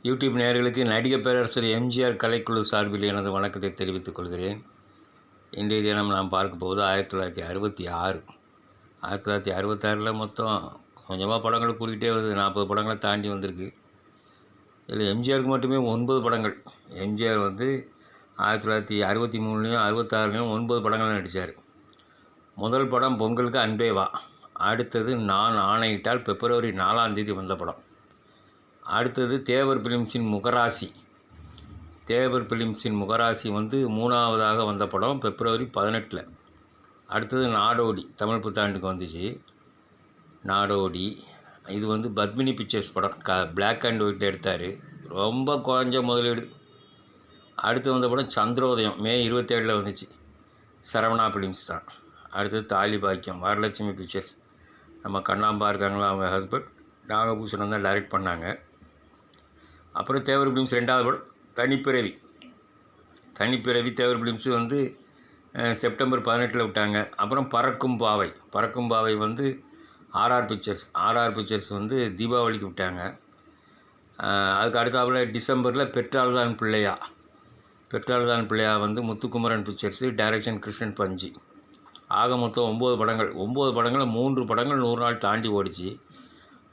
YouTube நேயர்களுக்கு நடிகர் பேரரசர் எம்ஜிஆர் கலைக்குழு சார்பில் எனது வணக்கத்தை தெரிவித்துக் கொள்கிறேன். இன்றைய தினம் நாம் பார்க்க போவது 1966. 1966 மொத்தம் கொஞ்சமாக படங்கள் கூட்டிகிட்டே வருது. 40 படங்களை தாண்டி வந்திருக்கு. இதில் எம்ஜிஆருக்கு மட்டுமே 9 படங்கள். எம்ஜிஆர் 1963லையும் 66லையும் 9 படங்கள் நடித்தார். முதல் படம் பொங்கலுக்கு அன்பே வா. அடுத்தது நான் ஆணையிட்டால் பிப்ரவரி 4ஆம் தேதி வந்த படம். அடுத்தது தேவர் பிலிம்ஸின் முகராசி. தேவர் பிலிம்ஸின் முகராசி மூணாவதாக வந்த படம் பிப்ரவரி 18. அடுத்தது நாடோடி, தமிழ் புத்தாண்டுக்கு வந்துச்சு. நாடோடி இது பத்மினி பிக்சர்ஸ் படம். பிளாக் அண்ட் ஒயிட் எடுத்தார். ரொம்ப குறைஞ்ச முதலீடு. அடுத்து வந்த படம் சந்திரோதயம், மே 27 வந்துச்சு. சரவணா பிலிம்ஸ் தான். அடுத்தது தாலி பாக்கியம், வரலட்சுமி பிக்சர்ஸ். நம்ம கண்ணாம்பா இருக்காங்களா, அவங்க ஹஸ்பண்ட் நாகபூஷணம் தான் டைரக்ட் பண்ணாங்க. அப்புறம் தேவர் பிலிம்ஸ் 2வது படம் தனிப்பிறவி. தனிப்பிறவி தேவர் பிலிம்ஸு செப்டம்பர் 18 விட்டாங்க. அப்புறம் பறக்கும் பாவை. பறக்கும் பாவை ஆர்ஆர் பிக்சர்ஸ். ஆர்ஆர் பிக்சர்ஸ் தீபாவளிக்கு விட்டாங்க. அதுக்கு அடுத்தாப்புல டிசம்பரில் பெற்றால் தான் பிள்ளையா. பெற்றால் தான் பிள்ளையா முத்துக்குமரன் பிக்சர்ஸு, டைரக்ஷன் கிருஷ்ணன் பஞ்சி. ஆக மொத்தம் 9 படங்கள். 9 படங்களில் 3 படங்கள் 100 நாள் தாண்டி ஓடிச்சு.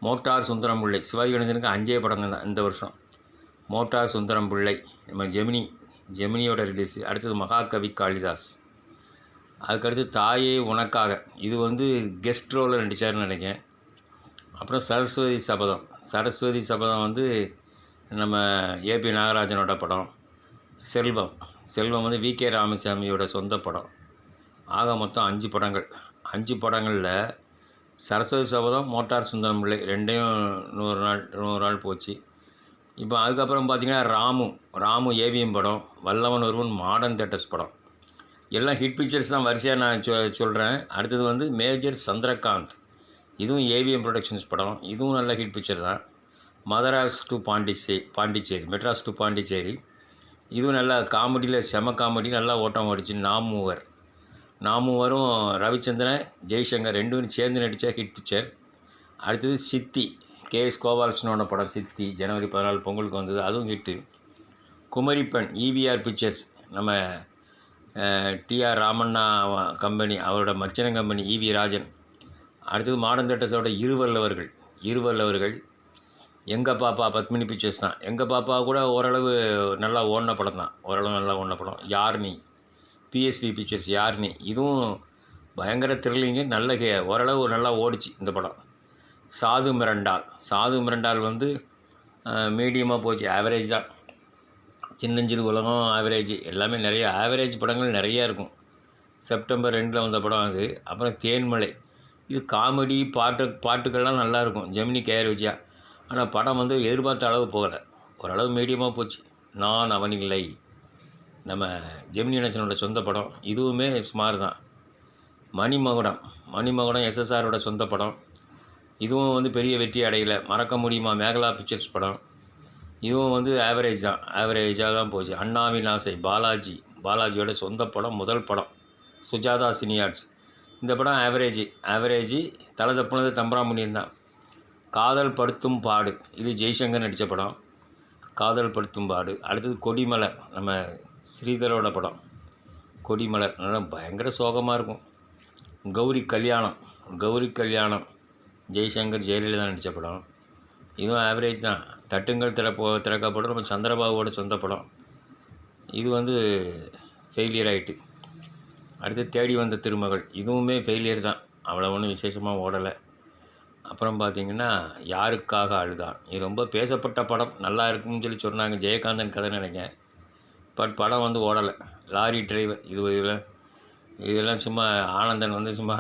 மோட்டார் சுந்தரம் பிள்ளை, சிவாஜி கணேசனுக்கு 5 படங்கள் தான் இந்த வருஷம். மோட்டார் சுந்தரம் பிள்ளை நம்ம ஜெமினியோட ரிலீஸு. அடுத்தது மகாகவி காளிதாஸ். அதுக்கடுத்து தாயே உனக்காக, இது கெஸ்ட் ரோலில் நடித்தார்னு நினைக்கிறேன். அப்புறம் சரஸ்வதி சபதம். சரஸ்வதி சபதம் நம்ம ஏபி நாகராஜனோட படம். செல்வம். செல்வம் விகே ராமசாமியோட சொந்த படம். ஆக மொத்தம் 5 படங்கள். 5 படங்களில் சரஸ்வதி சபதம், மோட்டார் சுந்தரம் பிள்ளை ரெண்டையும் 100 நாள் போச்சு. இப்போ அதுக்கப்புறம் பார்த்திங்கன்னா ராமு ஏவிஎம் படம், வல்லவன் ஒருவன் மாடர்ன் தேட்டர்ஸ் படம். எல்லாம் ஹிட் பிக்சர்ஸ் தான் வரிசையாக நான் சொல்கிறேன். அடுத்தது மேஜர் சந்திரகாந்த், இதுவும் ஏவிஎம் ப்ரொடக்ஷன்ஸ் படம். இதுவும் நல்ல ஹிட் பிக்சர் தான். மதராஸ் டு பாண்டிச்சேரி, மெட்ராஸ் டு பாண்டிச்சேரி, இதுவும் நல்லா காமெடியில் செம காமெடி, நல்லா ஓட்டம் ஓடிச்சு. நாமூவரும் ரவிச்சந்திரன் ஜெய்சங்கர் 2 பேரும் சேர்ந்து நடித்த ஹிட் பிக்சர். அடுத்தது சித்தி, கேஎஸ் கோபாலகிருஷ்ணனோட படம் சித்தி, ஜனவரி 14 பொங்கலுக்கு வந்தது, அதுவும் ஹிட்டு. குமரிப்பெண், இவிஆர் பிக்சர்ஸ், நம்ம டிஆர் ராமண்ணா கம்பெனி, அவரோட மச்சன கம்பெனி இவி ராஜன். அடுத்தது மாடர்ன் தேட்டர்ஸோட இருவல்லவர்கள். எங்கள் பாப்பா பத்மினி பிக்சர்ஸ் தான். எங்கள் பாப்பா கூட ஓரளவு நல்லா ஓடின படம் தான். யார்னி, பிஎஸ்வி பிக்சர்ஸ் யார்னி, இதுவும் பயங்கர த்ரில்லிங்கு, நல்ல ஓரளவு நல்லா ஓடிச்சு இந்த படம். சாது மிரண்டால் மீடியமாக போச்சு, ஆவரேஜ் தான். சின்னஞ்சிறு உலகம் ஆவரேஜ். எல்லாமே நிறைய ஆவரேஜ் படங்கள் நிறையா இருக்கும். செப்டம்பர் 2 வந்த படம் அது. அப்புறம் தேன்மலை, இது காமெடி பாட்டுக்கள்லாம் நல்லாயிருக்கும். ஜெமினி கேஆர் விஜயா. ஆனால் படம் எதிர்பார்த்த அளவு போகலை, ஓரளவு மீடியமாக போச்சு. நான் அவனில்லை, நம்ம ஜெமினி கணேசனோட சொந்த படம், இதுவுமே சுமார் தான். மணிமகுடம் எஸ்எஸ்ஆரோட சொந்த படம். இதுவும் பெரிய வெற்றி அடையலை. மறக்க முடியுமா, மேகலா பிக்சர்ஸ் படம். இதுவும் ஆவரேஜாக தான் போச்சு. அண்ணாவின் ஆசை, பாலாஜியோட சொந்த படம், முதல் படம். சுஜாதா சினியார்ட்ஸ். இந்த படம் ஆவரேஜ். தலை தப்புனது தம்பராமுனியன் தான். காதல் படுத்தும் பாடு, இது ஜெய்சங்கர் நடித்த படம். காதல் படுத்தும் பாடு. அடுத்தது கொடிமலர், நம்ம ஸ்ரீதரோட படம். கொடிமலர் நல்லா பயங்கர சோகமாக இருக்கும். கௌரி கல்யாணம், ஜெய்சங்கர் ஜெயலலிதா நடித்த படம். இதுவும் ஆவரேஜ் தான். தட்டுங்கள் திறக்கப்படும், நம்ம சந்திரபாபுவோட சொந்த படம். இது ஃபெயிலியர் ஆகிட்டு. அடுத்து தேடி வந்த திருமகள், இதுவுமே ஃபெயிலியர் தான், அவ்வளோ ஒன்றும் விசேஷமாக ஓடலை. அப்புறம் பார்த்திங்கன்னா யாருக்காக அழுதான், இது ரொம்ப பேசப்பட்ட படம், நல்லா இருக்குன்னு சொன்னாங்க. ஜெயகாந்தன் கதை நினைக்கிறேன். பட் படம் ஓடலை. லாரி டிரைவர், இதெல்லாம் சும்மா ஆனந்தன் சும்மா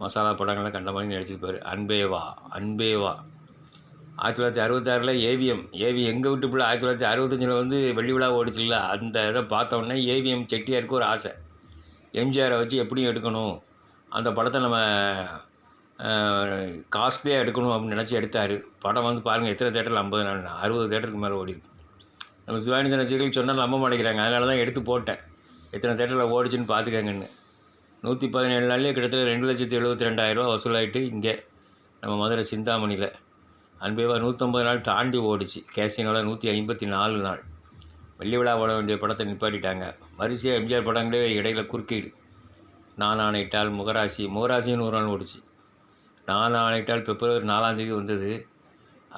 மசாலா படங்களை கண்ட மாதிரி நடிச்சிருப்பார். அன்பே வா 1966 ஏவிஎம் எங்கள் வீட்டு பிள்ளை. 1965 வெள்ளி விழா ஓடிச்சில்ல, அந்த இதை பார்த்தோன்னே ஏவிஎம் செட்டியாருக்கு ஒரு ஆசை, எம்ஜிஆரை வச்சு எப்படியும் எடுக்கணும், அந்த படத்தை நம்ம காஸ்ட்லியாக எடுக்கணும் அப்படின்னு நினச்சி எடுத்தார். படம் பாருங்கள் எத்தனை தேட்டரில், 60 தேட்டருக்கு மேலே ஓடிருக்கு. நம்ம சிவாஜி ரசிகர்கள் சொன்னால் நம்ப மாட்டேங்கிறாங்க. அதனால தான் எடுத்து போட்டேன், எத்தனை தேட்டரில் ஓடிச்சுன்னு பார்த்துக்கங்கன்னு. 117 நாள்லேயே கிட்டத்தட்ட 2,72,200 வசூலாகிட்டு இங்கே நம்ம மதுரை சிந்தாமணியில். அன்பேவா 150 நாள் தாண்டி ஓடிச்சு. கேசினோவில் 154 நாள். வெள்ளி விழா ஓட வேண்டிய படத்தை நிப்பாட்டிட்டாங்க. வரிசையாக எம்ஜிஆர் படங்களே இடையில குறுக்கீடு. நான் ஆணையிட்டால், முகராசியும் 100 நாள் ஓடிச்சு. நான் ஆணையிட்டால் பிப்ரவரி 4 வந்தது.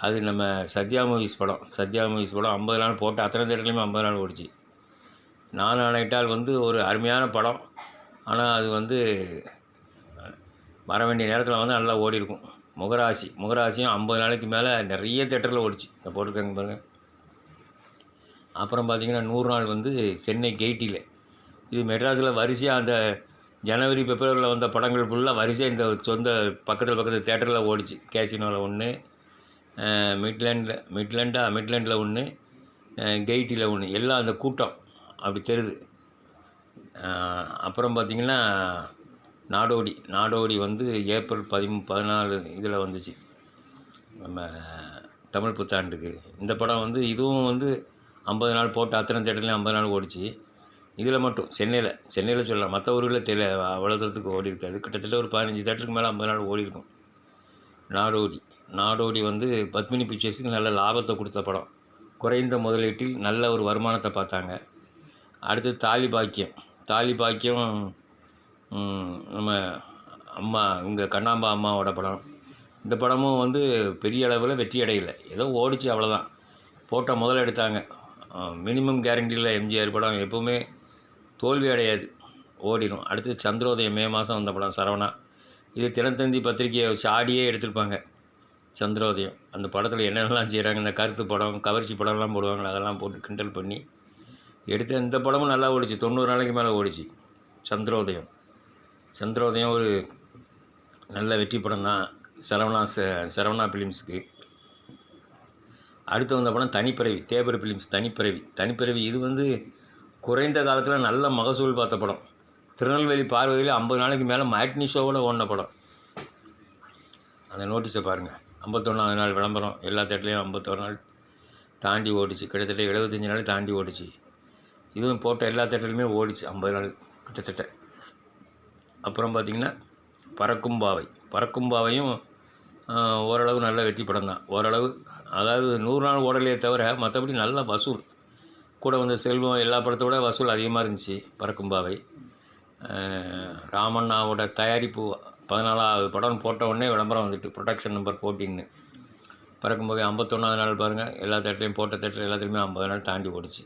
அது நம்ம சத்யா மூவிஸ் படம் 50 நாள் போட்டு அத்தனை தேட்டர்லையுமே 50 நாள் ஓடிச்சு. நான் ஆணையிட்டால் ஒரு அருமையான படம். ஆனால் அது வர வேண்டிய நேரத்தில் நல்லா ஓடி இருக்கும். முகராசியும் 50 நாளைக்கு மேலே நிறைய தேட்டரில் ஓடிச்சு. இதை போட்டிருக்காங்க பாருங்கள். அப்புறம் பார்த்திங்கன்னா 100 நாள் சென்னை கெய்ட்டியில். இது மெட்ராஸில் வரிசையாக அந்த ஜனவரி பிப்ரவரியில் வந்த படங்கள் ஃபுல்லாக வரிசையாக இந்த சொந்த பக்கத்தில் தேட்டரில் ஓடிச்சு. கேசினோவில் 1, மிட்லண்டில் 1, கெய்ட்டியில் 1, எல்லாம் அந்த கூட்டம் அப்படி தெரியுது. அப்புறம் பார்த்திங்கன்னா நாடோடி ஏப்ரல் 14 இதில் வந்துச்சு, நம்ம தமிழ் புத்தாண்டுக்கு. இந்த படம் இதுவும் 50 நாள் போட்டு அத்தனை தேட்டர்லையும் 50 நாள் ஓடிச்சு. இதில் மட்டும் சென்னையில் சொல்லலாம், மற்ற ஊர்களில் அவ்வளோ தூரத்துக்கு ஓடி இருக்காது. கிட்டத்தட்ட ஒரு 15 தேட்டருக்கு மேலே 50 நாள் ஓடி இருக்கும். நாடோடி பத்மினி பிக்சர்ஸுக்கு நல்ல லாபத்தை கொடுத்த படம். குறைந்த முதலீட்டில் நல்ல ஒரு வருமானத்தை பார்த்தாங்க. அடுத்து தாலி பாக்கியம் நம்ம அம்மா இங்கே கண்ணாம்பா அம்மாவோட படம். இந்த படமும் பெரிய அளவில் வெற்றி அடையலை, ஏதோ ஓடிச்சு அவ்வளோதான். போட்ட முதல்ல எடுத்தாங்க. மினிமம் கேரண்டியில் எம்ஜிஆர் படம் எப்போவுமே தோல்வி அடையாது, ஓடிடும். அடுத்து சந்திரோதயம் மே மாதம் வந்த படம் சரவணா. இது தினத்தந்தி பத்திரிகையை சாடியே எடுத்திருப்பாங்க. சந்திரோதயம் அந்த படத்தில் என்னென்னலாம் செய்கிறாங்க, இந்த கருத்து படம் கவர்ச்சி படம்லாம் போடுவாங்க, அதெல்லாம் போட்டு கிண்டல் பண்ணி எடுத்து இந்த படமும் நல்லா ஓடிச்சு. 90 நாளைக்கு மேலே ஓடிச்சு சந்திரோதயம் ஒரு நல்ல வெற்றி படம் தான் சரவணா ஃபிலிம்ஸுக்கு. அடுத்து வந்த படம் தனிப்பிறவி, தேவர் ஃபிலிம்ஸ் தனிப்பிறவி. இது குறைந்த காலத்தில் நல்ல மகசூல் பார்த்த படம். திருநெல்வேலி பார்வதியில் 50 நாளைக்கு மேலே மேட்னி ஷோவோட ஓடின படம். அந்த நோட்டீஸை பாருங்கள். 51 நாள் விளம்பரம், எல்லா தேட்டர்லையும் 51 நாள் தாண்டி ஓடிச்சு. கிட்டத்தட்ட 75 நாள் தாண்டி ஓடிச்சு. இதுவும் போட்ட எல்லா தேட்டர்லையுமே ஓடிச்சு 50 நாள் கிட்டத்தட்ட. அப்புறம் பார்த்திங்கன்னா பறக்கும் பாவையும் ஓரளவு நல்ல வெற்றி படம் தான். ஓரளவு, அதாவது 100 நாள் ஓடலையே தவிர மற்றபடி நல்ல வசூல். கூட செல்வம் எல்லா படத்தோட வசூல் அதிகமாக இருந்துச்சு. பறக்கும் பாவை ராமண்ணாவோட தயாரிப்பு 14வது படம் போட்ட உடனே விளம்பரம் வந்துட்டு, ப்ரொடக்ஷன் நம்பர் 14. பறக்கும் பாவை 51 நாள் பாருங்கள், எல்லா தேட்டரையும் போட்ட தேட்டர் எல்லாத்துலேயுமே 50 நாள் தாண்டி ஓடிச்சு.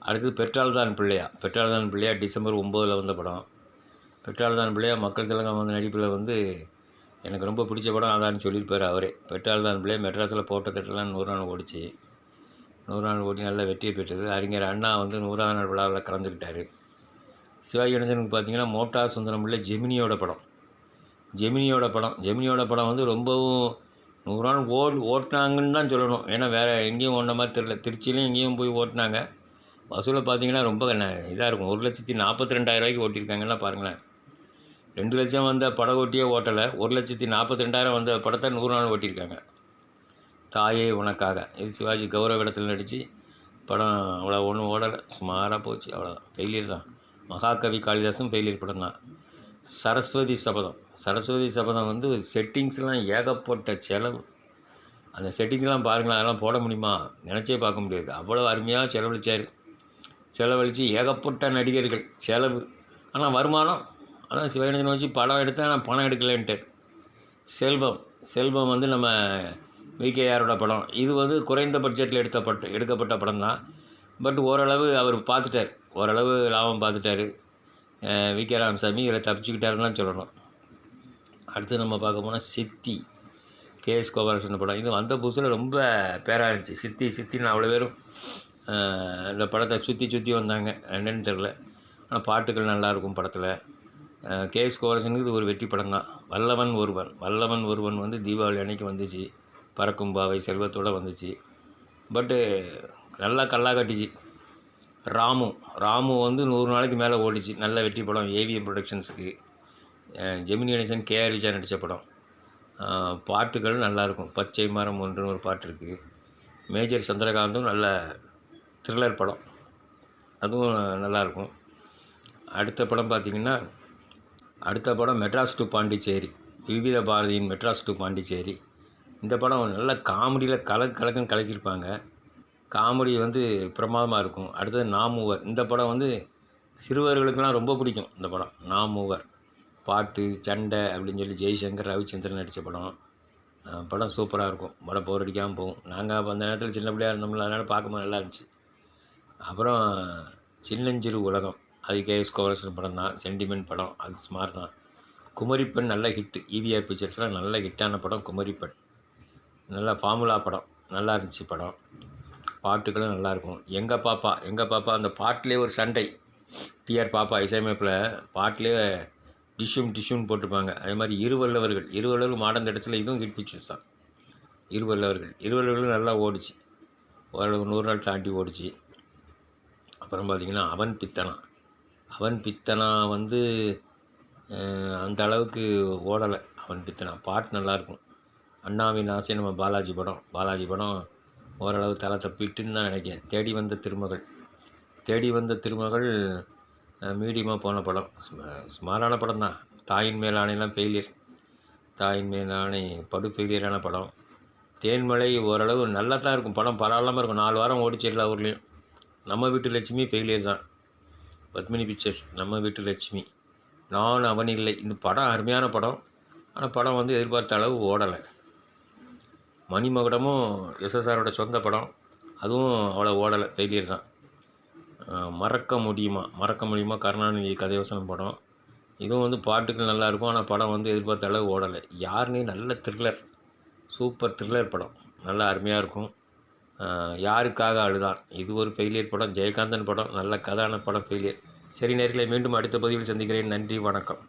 அடுத்தது பெற்றால்தான் பிள்ளையா டிசம்பர் 9 வந்த படம். பெற்றால்தான் பிள்ளையா மக்கள் திலகம் நடிப்பில் எனக்கு ரொம்ப பிடிச்ச படம் அதான்னு சொல்லியிருப்பார் அவரே. பெற்றால்தான் பிள்ளையா மெட்ராஸில் போட்ட தேட்டர்லாம் 100 நாள் ஓடிச்சு. 100 நாள் ஓடி நல்ல வெற்றியை பெற்றது. அறிஞர் அண்ணா 100ஆவது நாள் விழாவில் கலந்துக்கிட்டார். சிவாஜி கணேசனுக்கு பார்த்திங்கன்னா மோட்டார் சுந்தரம் பிள்ளை ஜெமினியோட படம் ரொம்பவும் 100 நாள் ஓட்டினாங்கன்னு தான் சொல்லணும். ஏன்னா வேறு எங்கேயும் ஓடின மாதிரி தெரியல. திருச்சியிலையும் எங்கேயும் போய் ஓட்டினாங்க. வசூலை பார்த்திங்கன்னா ரொம்ப இதாக இருக்கும். 1,42,000 ஓட்டியிருக்காங்கன்னா பாருங்களேன். 2 லட்சம் வந்த படம் ஓட்டியே ஓட்டலை, 1,42,000 வந்த படத்தை 100 நாள் ஓட்டியிருக்காங்க. தாயே உனக்காக, இது சிவாஜி கௌரவ இடத்துல நடித்து படம் அவ்வளோ ஒன்றும் ஓடலை, சுமாராக போச்சு, அவ்வளோதான், ஃபெயிலியர் தான். மகாகவி காளிதாசும் ஃபெயிலியர் படம் தான். சரஸ்வதி சபதம் செட்டிங்ஸ்லாம் ஏகப்பட்ட செலவு. அந்த செட்டிங்ஸ்லாம் பாருங்களேன், அதெல்லாம் போட முடியுமா, நினச்சே பார்க்க முடியாது. அவ்வளோ அருமையாக செலவழித்து ஏகப்பட்ட நடிகர்கள் செலவு. ஆனால் வருமானம், அதான் சிவகணேசனை வச்சு படம் எடுத்தேன், ஆனால் பணம் எடுக்கலைன்ட்டார். செல்வம் நம்ம விகேஆரோட படம். இது குறைந்த பட்ஜெட்டில் எடுக்கப்பட்ட படம் தான். பட் ஓரளவு அவர் பார்த்துட்டார், ஓரளவு லாபம் பார்த்துட்டார். விகே ராமசாமி இதில் தப்பிச்சுக்கிட்டாருன்னு தான் சொல்லணும். அடுத்து நம்ம பார்க்க போனால் சித்தி, கேஎஸ் கோபாலகிருஷ்ணன் படம். இது வந்த புதுசில் ரொம்ப பேராக இருந்துச்சு. சித்தின்னு அவ்வளோ பேரும் இந்த படத்தை சுற்றி வந்தாங்க, என்னன்னு தெரில. ஆனால் பாட்டுகள் நல்லாயிருக்கும் படத்தில். கேஎஸ் கோபாலகிருஷ்ணனுக்கு இது ஒரு வெற்றி படம் தான். வல்லவன் ஒருவன் தீபாவளி அன்னைக்கு வந்துச்சு. பறக்கும் பாவை செல்வத்தோடு வந்துச்சு. பட்டு நல்லா கல்லா கட்டிச்சு. ராமு 100 நாளைக்கு மேலே ஓடிச்சு. நல்ல வெற்றி படம் ஏவிஎம் ப்ரொடக்ஷன்ஸுக்கு. ஜெமினி கணேசன் கேஆர் விஜயா நடித்த படம். பாட்டுகள் நல்லாயிருக்கும். பச்சை மரம் ஒன்றுன்னு ஒரு பாட்டு இருக்குது. மேஜர் சந்திரகாந்தும் நல்ல த்ரில்லர் படம், அதுவும் நல்லாயிருக்கும். அடுத்த படம் மெட்ராஸ் டு பாண்டிச்சேரி, விவித பாரதியின் மெட்ராஸ் டு பாண்டிச்சேரி. இந்த படம் நல்ல காமெடியில் கலக்குன்னு கலக்கியிருப்பாங்க. காமெடி வந்து பிரமாதமாக இருக்கும். அடுத்தது நாமூவர். இந்த படம் வந்து சிறுவர்களுக்கெல்லாம் ரொம்ப பிடிக்கும். இந்த படம் நாமூவர். பாட்டு, சண்டை அப்படின்னு சொல்லி ஜெய்சங்கர், ரவிச்சந்திரன் நடித்த படம். படம் சூப்பராக இருக்கும். படம் போர் அடிக்காமல் போகும். நாங்கள் அப்போ அந்த நேரத்தில் சின்ன பிள்ளையா இருந்தோம்ல, அதனால் பார்க்கும்போது நல்லா இருந்துச்சு. அப்புறம் சின்னஞ்சிறு உலகம். அது கேஎஸ் கோவலட்சுமி படம் தான். சென்டிமெண்ட் படம். அது ஸ்மார்ட் தான். குமரிப்பெண் நல்ல ஹிட்டு. ஈவிஆர் பிக்சர்ஸ்லாம் நல்ல ஹிட்டான படம் குமரிப்பெண். நல்ல ஃபார்முலா படம். நல்லா இருந்துச்சு படம். பாட்டுகளும் நல்லாயிருக்கும். எங்கள் பாப்பா அந்த பாட்டிலே ஒரு சண்டை. டிஆர் பாப்பா இசையமைப்பில் பாட்டிலே டிஷ்யூன்னு போட்டிருப்பாங்க. அதே மாதிரி இருவல்லவர்கள் மாடர்ன் இடத்துல இதுவும் ஹிட் பிக்சர்ஸ் தான். இருவல்லவர்களும் நல்லா ஓடிச்சு. ஓரளவு 100 நாள் தாண்டி ஓடிச்சு. அப்புறம் பார்த்திங்கன்னா அவன் பித்தனா வந்து அந்த அளவுக்கு ஓடலை. அவன் பித்தனா பாட்டு நல்லாயிருக்கும். அண்ணாவின் ஆசை நம்ம பாலாஜி படம் ஓரளவு தலை தப்பிட்டுன்னு தான் நினைக்கிறேன். தேடி வந்த திருமகள் மீடியமாக போன படம். சுமாரான படம் தான். தாயின் மேல் ஆணைலாம் ஃபெயிலியர். தாயின் மேல் ஆணை படு ஃபெயிலியரான படம். தேன்மலை ஓரளவு நல்லா தான் இருக்கும். படம் பரவாயில்லாமல் இருக்கும். 4 வாரம் ஓடிச்சு எல்லா ஊர்லேயும். நம்ம வீட்டு லட்சுமி ஃபெயிலியர் தான். பத்மினி பிக்சர்ஸ் நம்ம வீட்டு லட்சுமி. நான் அவன் இல்லை. இந்த படம் அருமையான படம். ஆனால் படம் வந்து எதிர்பார்த்த அளவு ஓடலை. மணிமகுடமும் எஸ்எஸ்ஆரோட சொந்த படம். அதுவும் அவ்வளோ ஓடலை, ஃபெயிலியர் தான். மறக்க முடியுமா கருணாநிதி கதைவசனம் படம். இதுவும் வந்து பாட்டுக்கு நல்லாயிருக்கும். ஆனால் படம் வந்து எதிர்பார்த்த அளவு ஓடலை. யாருனே நல்ல த்ரில்லர், சூப்பர் த்ரில்லர் படம். நல்லா அருமையாக இருக்கும். யாருக்காக அழுதான் இது ஒரு ஃபெயிலியர் படம். ஜெயகாந்தன் படம் நல்ல கதான படம் ஃபெயிலியர். சரி நேயர்களே, மீண்டும் அடுத்த பதிவில் சந்திக்கிறேன். நன்றி, வணக்கம்.